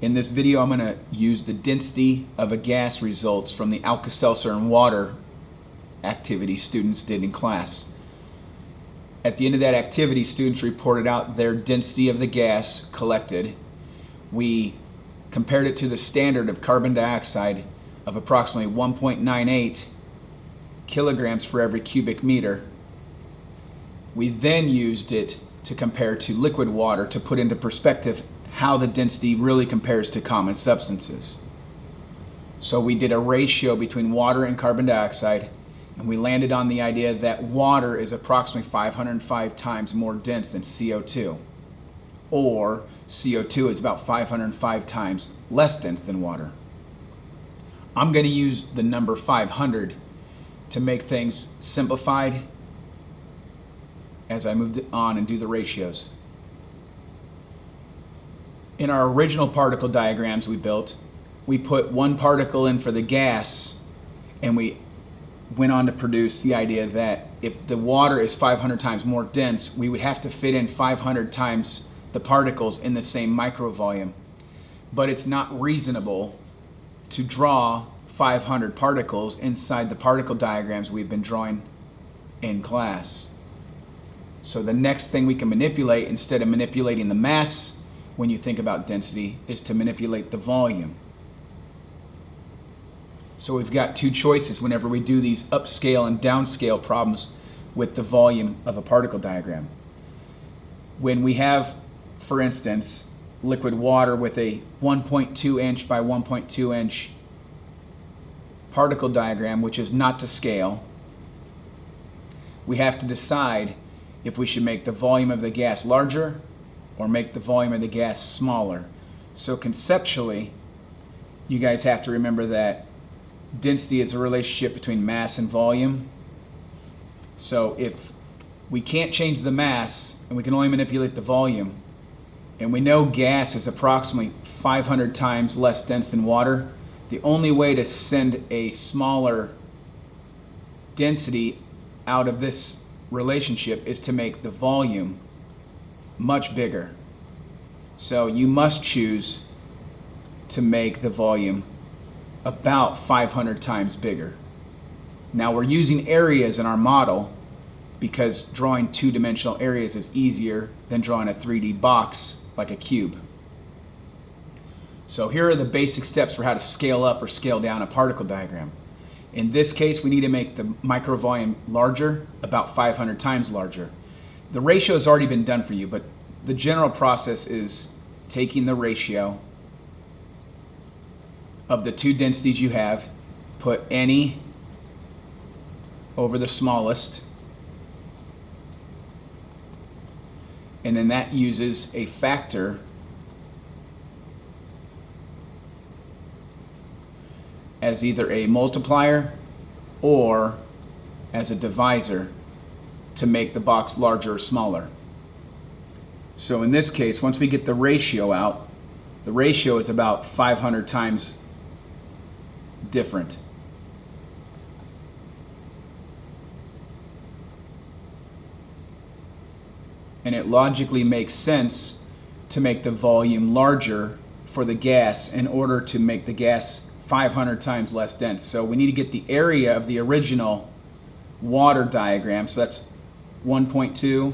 In this video, I'm going to use the density of a gas results from the Alka-Seltzer and water activity students did in class. At the end of that activity, students reported out their density of the gas collected. We compared it to the standard of carbon dioxide of approximately 1.98 kilograms for every cubic meter. We then used it to compare to liquid water to put into perspective how the density really compares to common substances. So we did a ratio between water and carbon dioxide, and we landed on the idea that water is approximately 505 times more dense than CO2, or CO2 is about 505 times less dense than water. I'm going to use the number 500 to make things simplified as I move on and do the ratios. In our original particle diagrams we built, we put one particle in for the gas, and we went on to produce the idea that if the water is 500 times more dense, we would have to fit in 500 times the particles in the same microvolume. But it's not reasonable to draw 500 particles inside the particle diagrams we've been drawing in class. So the next thing we can manipulate, instead of manipulating the mass when you think about density, is to manipulate the volume. So we've got two choices whenever we do these upscale and downscale problems with the volume of a particle diagram. When we have, for instance, liquid water with a 1.2 inch by 1.2 inch particle diagram, which is not to scale, we have to decide if we should make the volume of the gas larger or make the volume of the gas smaller. So conceptually, you guys have to remember that density is a relationship between mass and volume. So if we can't change the mass and we can only manipulate the volume, and we know gas is approximately 500 times less dense than water, the only way to send a smaller density out of this relationship is to make the volume much bigger. So you must choose to make the volume about 500 times bigger. Now we're using areas in our model because drawing two-dimensional areas is easier than drawing a 3D box like a cube. So here are the basic steps for how to scale up or scale down a particle diagram. In this case, we need to make the microvolume larger, about 500 times larger. The ratio has already been done for you, but the general process is taking the ratio of the two densities you have, put any over the smallest, and then that uses a factor as either a multiplier or as a divisor to make the box larger or smaller. So in this case, once we get the ratio out, the ratio is about 500 times different. And it logically makes sense to make the volume larger for the gas in order to make the gas 500 times less dense. So we need to get the area of the original water diagram. So that's 1.2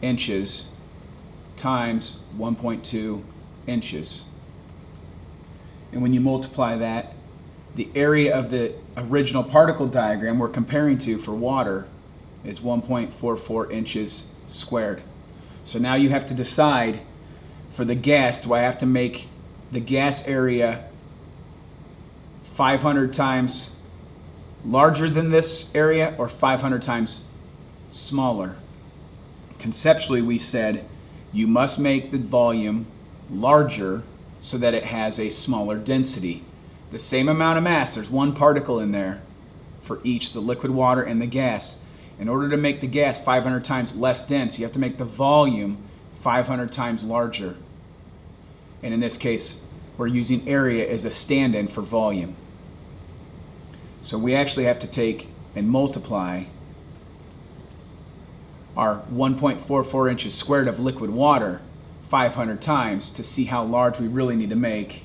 inches times 1.2 inches. And when you multiply that, the area of the original particle diagram we're comparing to for water is 1.44 inches squared. So now you have to decide for the gas, do I have to make the gas area 500 times larger than this area or 500 times smaller? Conceptually, we said you must make the volume larger so that it has a smaller density. The same amount of mass, there's one particle in there for each, the liquid water and the gas. In order to make the gas 500 times less dense, you have to make the volume 500 times larger. And in this case, we're using area as a stand-in for volume. So we actually have to take and multiply our 1.44 inches squared of liquid water 500 times to see how large we really need to make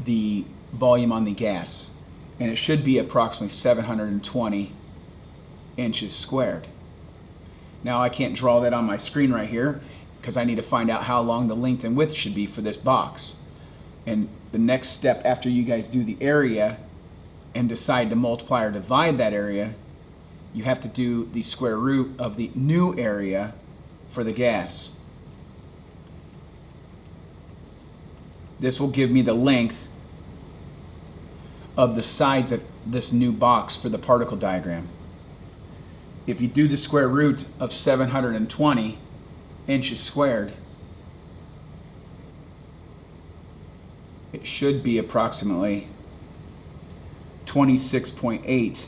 the volume on the gas. And it should be approximately 720 inches squared. Now I can't draw that on my screen right here because I need to find out how long the length and width should be for this box. And the next step after you guys do the area and decide to multiply or divide that area, you have to do the square root of the new area for the gas. This will give me the length of the sides of this new box for the particle diagram. If you do the square root of 720 inches squared, it should be approximately 26.8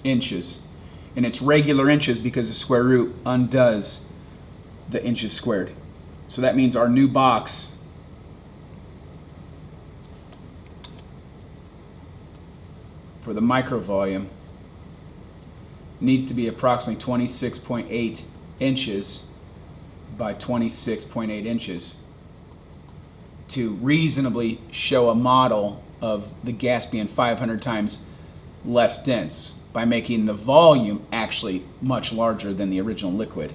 inches. And it's regular inches because the square root undoes the inches squared. So that means our new box for the micro volume needs to be approximately 26.8 inches by 26.8 inches to reasonably show a model of the gas being 500 times less dense by making the volume actually much larger than the original liquid,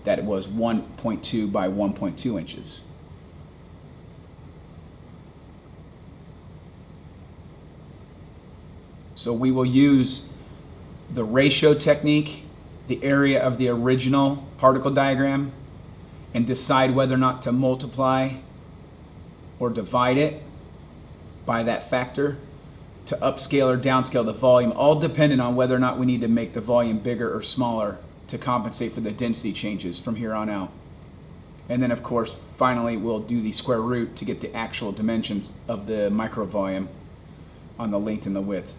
that it was 1.2 by 1.2 inches. So we will use the ratio technique, the area of the original particle diagram, and decide whether or not to multiply or divide it by that factor to upscale or downscale the volume, all dependent on whether or not we need to make the volume bigger or smaller to compensate for the density changes from here on out. And then of course finally we'll do the square root to get the actual dimensions of the micro volume on the length and the width.